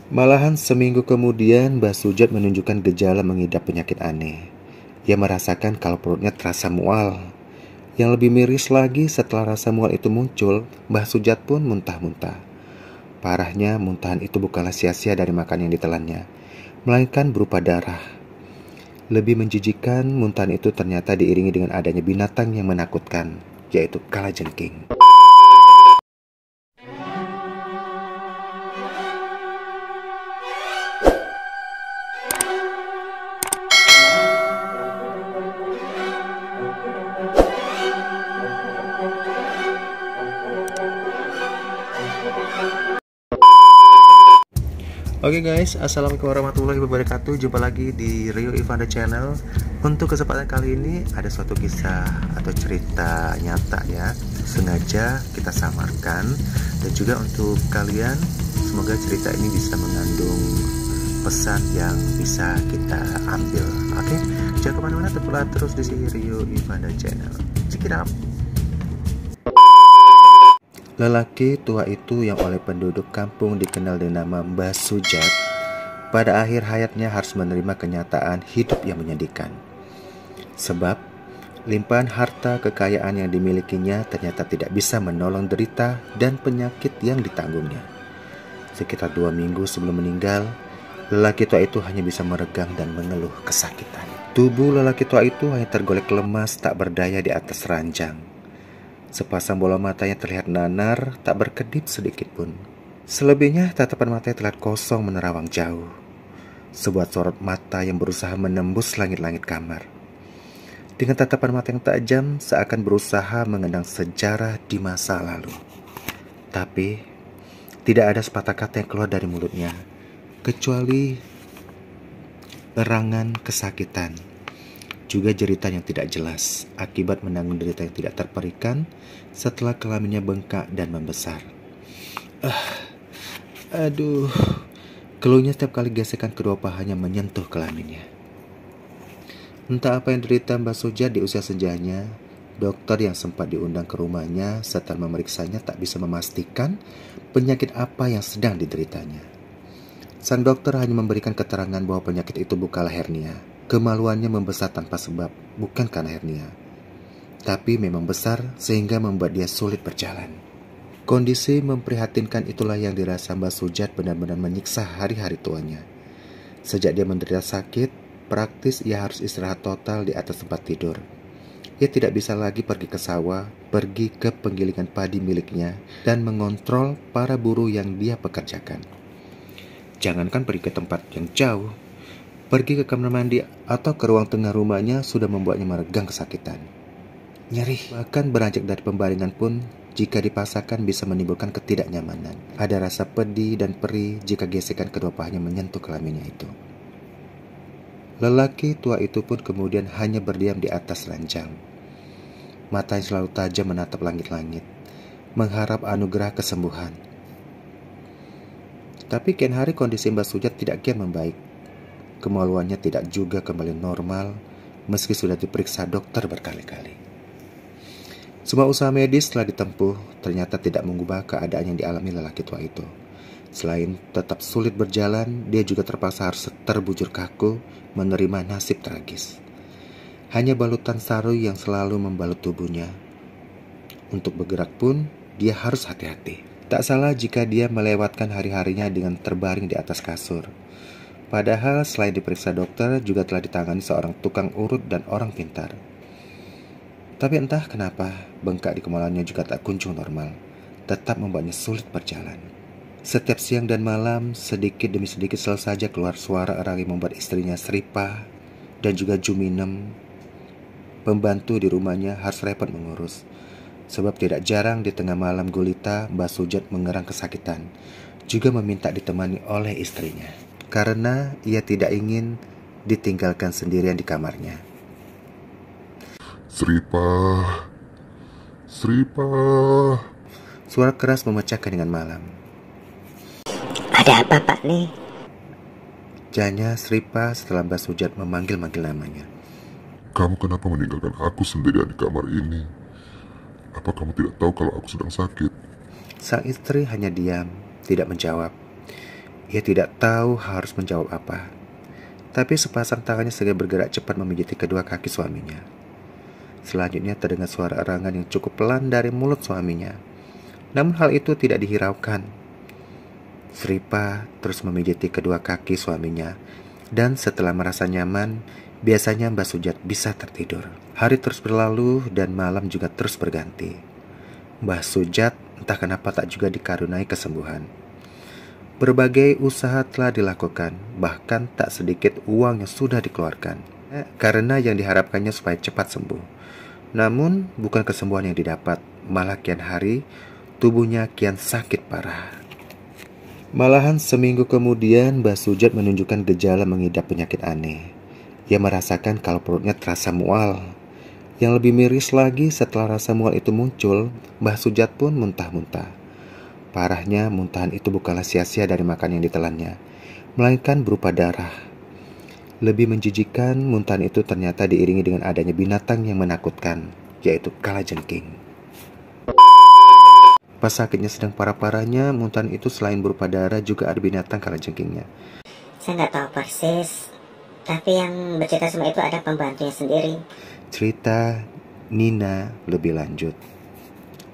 Malahan seminggu kemudian Mbah Sujat menunjukkan gejala mengidap penyakit aneh. Ia merasakan kalau perutnya terasa mual. Yang lebih miris lagi, setelah rasa mual itu muncul, Mbah Sujat pun muntah-muntah. Parahnya, muntahan itu bukanlah sia-sia dari makan yang ditelannya, melainkan berupa darah. Lebih menjijikan, muntahan itu ternyata diiringi dengan adanya binatang yang menakutkan, yaitu kalajengking. Oke guys, assalamualaikum warahmatullahi wabarakatuh. Jumpa lagi di Rio Ivanda Channel. Untuk kesempatan kali ini ada suatu kisah atau cerita nyata ya, sengaja kita samarkan. Dan juga untuk kalian, semoga cerita ini bisa mengandung pesan yang bisa kita ambil. Oke, jangan kemana-mana, tetaplah terus di sini Rio Ivanda Channel. Check it out. Lelaki tua itu yang oleh penduduk kampung dikenal dengan nama Mbah Sujat, pada akhir hayatnya harus menerima kenyataan hidup yang menyedihkan. Sebab, limpahan harta kekayaan yang dimilikinya ternyata tidak bisa menolong derita dan penyakit yang ditanggungnya. Sekitar 2 minggu sebelum meninggal, lelaki tua itu hanya bisa meregang dan mengeluh kesakitan. Tubuh lelaki tua itu hanya tergolek lemas tak berdaya di atas ranjang. Sepasang bola matanya terlihat nanar, tak berkedip sedikit pun. Selebihnya tatapan matanya terlihat kosong menerawang jauh. Sebuah sorot mata yang berusaha menembus langit-langit kamar. Dengan tatapan mata yang tajam, seakan berusaha mengenang sejarah di masa lalu. Tapi, tidak ada sepatah kata yang keluar dari mulutnya, kecuali erangan kesakitan. Juga jeritan yang tidak jelas akibat menanggung derita yang tidak terperikan setelah kelaminnya bengkak dan membesar. Aduh, keluhnya setiap kali gesekan kedua pahanya menyentuh kelaminnya. Entah apa yang derita Mbah Sujat di usia senjanya, dokter yang sempat diundang ke rumahnya setelah memeriksanya tak bisa memastikan penyakit apa yang sedang dideritanya. Sang dokter hanya memberikan keterangan bahwa penyakit itu bukanlah hernia. Kemaluannya membesar tanpa sebab, bukan karena hernia, tapi memang besar sehingga membuat dia sulit berjalan. Kondisi memprihatinkan itulah yang dirasa Mbah Sujat benar-benar menyiksa hari-hari tuanya. Sejak dia menderita sakit, praktis ia harus istirahat total di atas tempat tidur. Ia tidak bisa lagi pergi ke sawah, pergi ke penggilingan padi miliknya, dan mengontrol para buruh yang dia pekerjakan. Jangankan pergi ke tempat yang jauh, pergi ke kamar mandi atau ke ruang tengah rumahnya sudah membuatnya meregang kesakitan. Nyeri, bahkan beranjak dari pembaringan pun jika dipaksakan bisa menimbulkan ketidaknyamanan. Ada rasa pedih dan perih jika gesekan kedua pahanya menyentuh kelaminnya itu. Lelaki tua itu pun kemudian hanya berdiam di atas ranjang. Matanya selalu tajam menatap langit-langit, mengharap anugerah kesembuhan. Tapi kian hari kondisi Mbah Sujat tidak kian membaik. Kemaluannya tidak juga kembali normal meski sudah diperiksa dokter berkali-kali. Semua usaha medis telah ditempuh, ternyata tidak mengubah keadaan yang dialami lelaki tua itu. Selain tetap sulit berjalan, dia juga terpaksa harus terbujur kaku menerima nasib tragis. Hanya balutan sarung yang selalu membalut tubuhnya. Untuk bergerak pun, dia harus hati-hati. Tak salah jika dia melewatkan hari-harinya dengan terbaring di atas kasur. Padahal selain diperiksa dokter, juga telah ditangani seorang tukang urut dan orang pintar. Tapi entah kenapa, bengkak di kemaluannya juga tak kunjung normal, tetap membuatnya sulit berjalan. Setiap siang dan malam, sedikit demi sedikit selalu saja keluar suara erang yang membuat istrinya Sripa dan juga Juminem, pembantu di rumahnya, harus repot mengurus. Sebab tidak jarang di tengah malam gulita, Mbah Sujat mengerang kesakitan, juga meminta ditemani oleh istrinya, karena ia tidak ingin ditinggalkan sendirian di kamarnya. Sripa, Sripa. Suara keras memecahkan dengan malam. Ada apa Pak nih? Janya Sripa setelah Mbah Sujat memanggil-manggil namanya. Kamu kenapa meninggalkan aku sendirian di kamar ini? Apa kamu tidak tahu kalau aku sedang sakit? Sang istri hanya diam, tidak menjawab. Ia tidak tahu harus menjawab apa. Tapi sepasang tangannya segera bergerak cepat memijiti kedua kaki suaminya. Selanjutnya terdengar suara erangan yang cukup pelan dari mulut suaminya. Namun hal itu tidak dihiraukan. Sripa terus memijiti kedua kaki suaminya. Dan setelah merasa nyaman, biasanya Mbah Sujat bisa tertidur. Hari terus berlalu dan malam juga terus berganti. Mbah Sujat entah kenapa tak juga dikaruniai kesembuhan. Berbagai usaha telah dilakukan, bahkan tak sedikit uang yang sudah dikeluarkan, karena yang diharapkannya supaya cepat sembuh. Namun bukan kesembuhan yang didapat, malah kian hari tubuhnya kian sakit parah. Malahan seminggu kemudian Mbah Sujat menunjukkan gejala mengidap penyakit aneh. Ia merasakan kalau perutnya terasa mual. Yang lebih miris lagi, setelah rasa mual itu muncul, Mbah Sujat pun muntah-muntah. Parahnya, muntahan itu bukanlah sia-sia dari makan yang ditelannya, melainkan berupa darah. Lebih menjijikan, muntahan itu ternyata diiringi dengan adanya binatang yang menakutkan, yaitu kalajengking. Pas sakitnya sedang parah-parahnya, muntahan itu selain berupa darah juga ada binatang kalajengkingnya. Saya nggak tahu persis, tapi yang bercerita semua itu ada pembantunya sendiri. Cerita Nina lebih lanjut.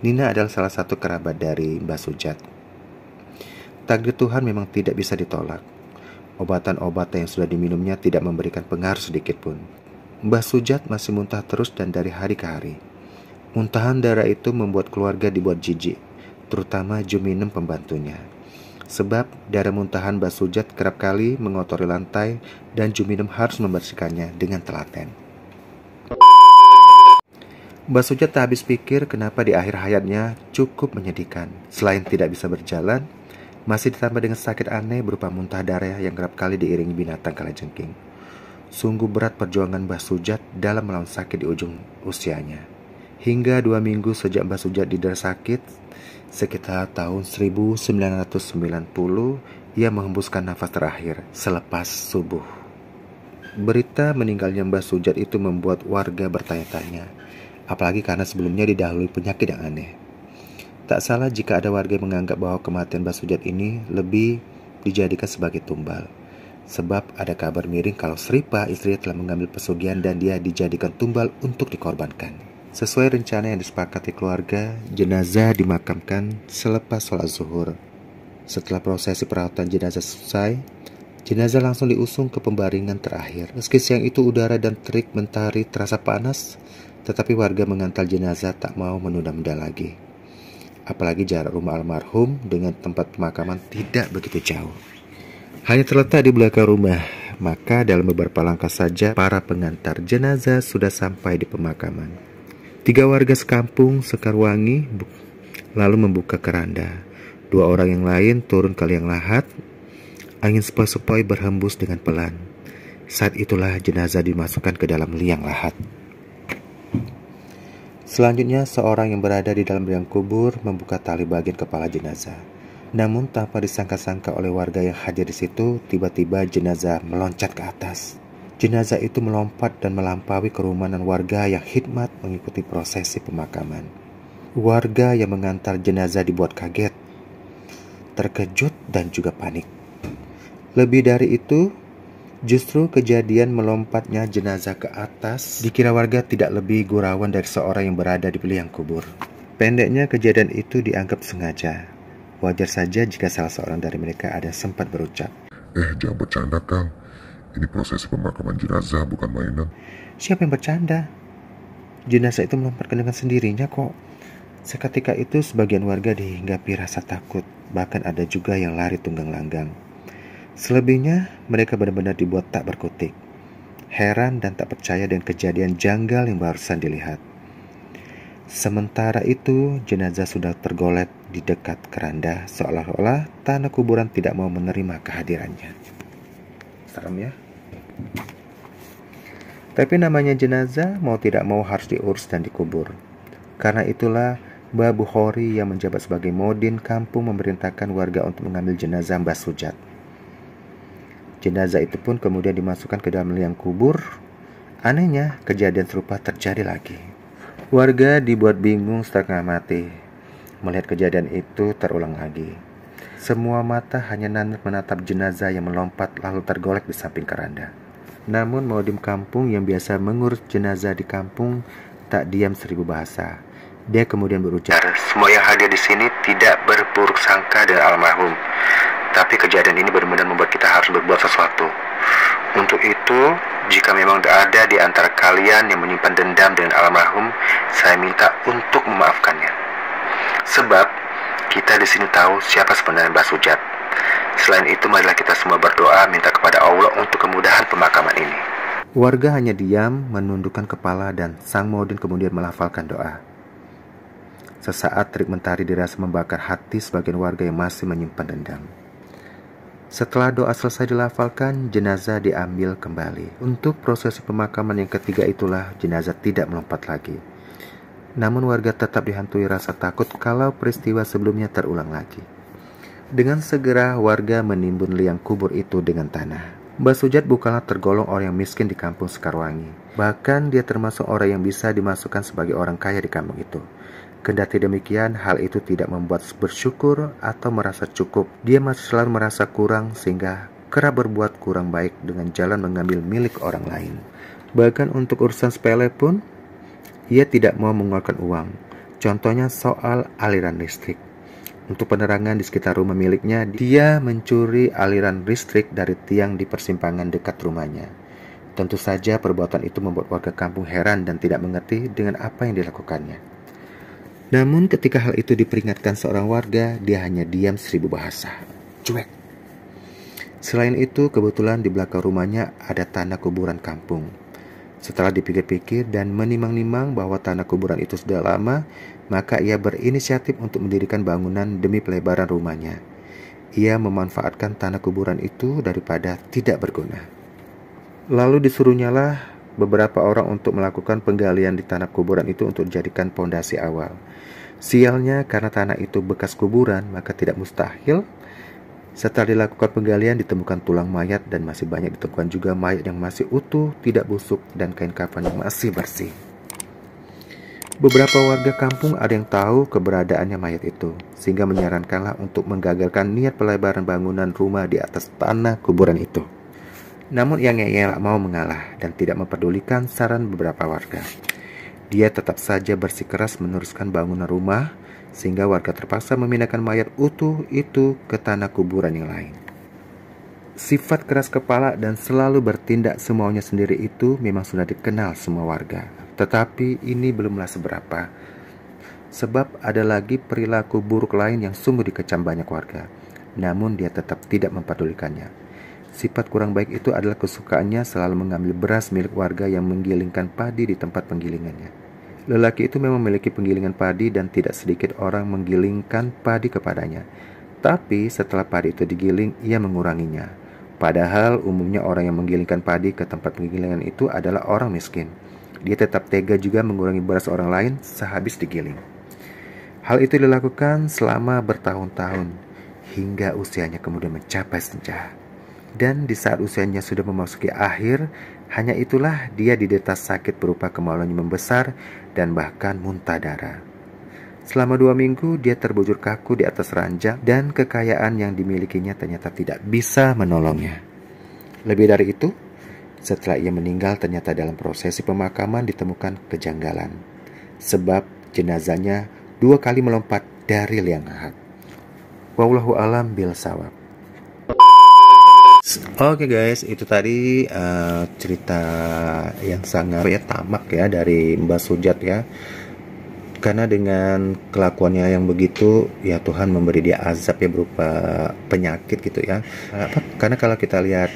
Nina adalah salah satu kerabat dari Mbah Sujat. Takdir Tuhan memang tidak bisa ditolak. Obatan-obatan yang sudah diminumnya tidak memberikan pengaruh sedikit pun. Mbah Sujat masih muntah terus dan dari hari ke hari. Muntahan darah itu membuat keluarga dibuat jijik, terutama Juminem pembantunya. Sebab darah muntahan Mbah Sujat kerap kali mengotori lantai dan Juminem harus membersihkannya dengan telaten. Mbah Sujat tak habis pikir kenapa di akhir hayatnya cukup menyedihkan. Selain tidak bisa berjalan, masih ditambah dengan sakit aneh berupa muntah darah yang kerap kali diiringi binatang kalajengking. Sungguh berat perjuangan Mbah Sujat dalam melawan sakit di ujung usianya. Hingga 2 minggu sejak Mbah Sujat didera sakit, sekitar tahun 1990, ia menghembuskan nafas terakhir selepas subuh. Berita meninggalnya Mbah Sujat itu membuat warga bertanya-tanya. Apalagi karena sebelumnya didahului penyakit yang aneh. Tak salah jika ada warga yang menganggap bahwa kematian Mbah Sujat ini lebih dijadikan sebagai tumbal. Sebab ada kabar miring kalau Sripa istrinya telah mengambil pesugihan dan dia dijadikan tumbal untuk dikorbankan. Sesuai rencana yang disepakati keluarga, jenazah dimakamkan selepas sholat zuhur. Setelah prosesi perawatan jenazah selesai, jenazah langsung diusung ke pembaringan terakhir. Meski siang itu udara dan terik mentari terasa panas, tetapi warga mengantar jenazah tak mau menunda-nunda lagi. Apalagi jarak rumah almarhum dengan tempat pemakaman tidak begitu jauh. Hanya terletak di belakang rumah, maka dalam beberapa langkah saja para pengantar jenazah sudah sampai di pemakaman. 3 warga sekampung Sekarwangi lalu membuka keranda. 2 orang yang lain turun ke liang lahat. Angin sepoi-sepoi berhembus dengan pelan. Saat itulah jenazah dimasukkan ke dalam liang lahat. Selanjutnya, seorang yang berada di dalam liang kubur membuka tali bagian kepala jenazah. Namun tanpa disangka-sangka oleh warga yang hadir di situ, tiba-tiba jenazah meloncat ke atas. Jenazah itu melompat dan melampaui kerumunan warga yang khidmat mengikuti prosesi pemakaman. Warga yang mengantar jenazah dibuat kaget, terkejut dan juga panik. Lebih dari itu, justru kejadian melompatnya jenazah ke atas dikira warga tidak lebih gurauan dari seorang yang berada di liang kubur. Pendeknya, kejadian itu dianggap sengaja. Wajar saja jika salah seorang dari mereka ada sempat berucap, Jangan bercanda, Kang. Ini prosesi pemakaman jenazah, bukan mainan. Siapa yang bercanda? Jenazah itu melompat dengan sendirinya kok. Seketika itu sebagian warga dihinggapi rasa takut. Bahkan ada juga yang lari tunggang langgang. Selebihnya, mereka benar-benar dibuat tak berkutik. Heran dan tak percaya dengan kejadian janggal yang barusan dilihat. Sementara itu, jenazah sudah tergolek di dekat keranda, seolah-olah tanah kuburan tidak mau menerima kehadirannya. Serem ya? Tapi namanya jenazah, mau tidak mau harus diurus dan dikubur. Karena itulah, Mbah Bukhori yang menjabat sebagai modin kampung memerintahkan warga untuk mengambil jenazah Mbah Sujat. Jenazah itu pun kemudian dimasukkan ke dalam liang kubur. Anehnya, kejadian serupa terjadi lagi. Warga dibuat bingung setengah mati melihat kejadian itu terulang lagi. Semua mata hanya nanar menatap jenazah yang melompat lalu tergolek di samping keranda. Namun Maudim kampung yang biasa mengurus jenazah di kampung tak diam 1000 bahasa. Dia kemudian berujar, "Semua yang hadir di sini tidak berburuk sangka dengan almarhum. Tapi kejadian ini benar-benar membuat kita harus berbuat sesuatu. Untuk itu, jika memang ada di antara kalian yang menyimpan dendam dengan almarhum, saya minta untuk memaafkannya. Sebab kita di sini tahu siapa sebenarnya Mbah Sujat. Selain itu, marilah kita semua berdoa minta kepada Allah untuk kemudahan pemakaman ini." Warga hanya diam, menundukkan kepala, dan Sang Maudin kemudian melafalkan doa. Sesaat terik mentari dirasa membakar hati sebagian warga yang masih menyimpan dendam. Setelah doa selesai dilafalkan, jenazah diambil kembali. Untuk prosesi pemakaman yang ketiga itulah jenazah tidak melompat lagi. Namun warga tetap dihantui rasa takut kalau peristiwa sebelumnya terulang lagi. Dengan segera warga menimbun liang kubur itu dengan tanah. Mbah Sujat bukanlah tergolong orang yang miskin di kampung Sekarwangi. Bahkan dia termasuk orang yang bisa dimasukkan sebagai orang kaya di kampung itu. Kendati demikian, hal itu tidak membuat bersyukur atau merasa cukup. Dia masih selalu merasa kurang sehingga kerap berbuat kurang baik dengan jalan mengambil milik orang lain. Bahkan untuk urusan sepele pun, ia tidak mau mengeluarkan uang. Contohnya soal aliran listrik. Untuk penerangan di sekitar rumah miliknya, dia mencuri aliran listrik dari tiang di persimpangan dekat rumahnya. Tentu saja perbuatan itu membuat warga kampung heran dan tidak mengerti dengan apa yang dilakukannya. Namun ketika hal itu diperingatkan seorang warga, dia hanya diam 1000 bahasa. Cuek. Selain itu, kebetulan di belakang rumahnya ada tanah kuburan kampung. Setelah dipikir-pikir dan menimang-nimang bahwa tanah kuburan itu sudah lama, maka ia berinisiatif untuk mendirikan bangunan demi pelebaran rumahnya. Ia memanfaatkan tanah kuburan itu daripada tidak berguna. Lalu disuruhnyalah beberapa orang untuk melakukan penggalian di tanah kuburan itu untuk dijadikan pondasi awal. Sialnya, karena tanah itu bekas kuburan, maka tidak mustahil setelah dilakukan penggalian ditemukan tulang mayat dan masih banyak ditemukan juga mayat yang masih utuh, tidak busuk, dan kain kafan yang masih bersih. Beberapa warga kampung ada yang tahu keberadaannya mayat itu, sehingga menyarankanlah untuk menggagalkan niat pelebaran bangunan rumah di atas tanah kuburan itu. Namun ia tak mau mengalah dan tidak memperdulikan saran beberapa warga. Dia tetap saja bersikeras meneruskan bangunan rumah, sehingga warga terpaksa memindahkan mayat utuh itu ke tanah kuburan yang lain. Sifat keras kepala dan selalu bertindak semaunya sendiri itu memang sudah dikenal semua warga. Tetapi ini belumlah seberapa. Sebab ada lagi perilaku buruk lain yang sungguh dikecam banyak warga. Namun dia tetap tidak memperdulikannya. Sifat kurang baik itu adalah kesukaannya selalu mengambil beras milik warga yang menggilingkan padi di tempat penggilingannya. Lelaki itu memang memiliki penggilingan padi dan tidak sedikit orang menggilingkan padi kepadanya. Tapi setelah padi itu digiling, ia menguranginya. Padahal umumnya orang yang menggilingkan padi ke tempat penggilingan itu adalah orang miskin. Dia tetap tega juga mengurangi beras orang lain sehabis digiling. Hal itu dilakukan selama bertahun-tahun, hingga usianya kemudian mencapai senja. Dan di saat usianya sudah memasuki akhir, hanya itulah dia diderita sakit berupa kemaluannya membesar dan bahkan muntah darah. Selama 2 minggu dia terbujur kaku di atas ranjang dan kekayaan yang dimilikinya ternyata tidak bisa menolongnya. Lebih dari itu, setelah ia meninggal ternyata dalam prosesi pemakaman ditemukan kejanggalan. Sebab jenazahnya 2 kali melompat dari liang lahat. Wallahu a'lam bishawab. Oke guys, itu tadi cerita yang sangat tamak ya dari Mbah Sujat ya. Karena dengan kelakuannya yang begitu, ya Tuhan memberi dia azab ya berupa penyakit gitu ya. Karena kalau kita lihat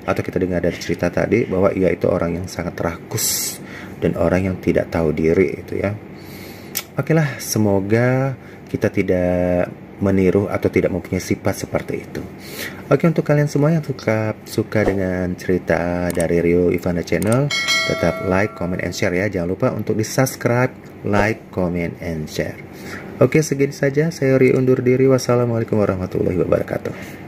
atau kita dengar dari cerita tadi bahwa ia itu orang yang sangat rakus dan orang yang tidak tahu diri itu ya. Oke lah, semoga kita tidak meniru atau tidak mempunyai sifat seperti itu. Oke, untuk kalian semua yang suka dengan cerita dari Rio Ivana Channel, tetap like, comment, and share ya. Jangan lupa untuk di subscribe, like, comment, and share. Oke, segini saja. Saya Rio undur diri. Wassalamualaikum warahmatullahi wabarakatuh.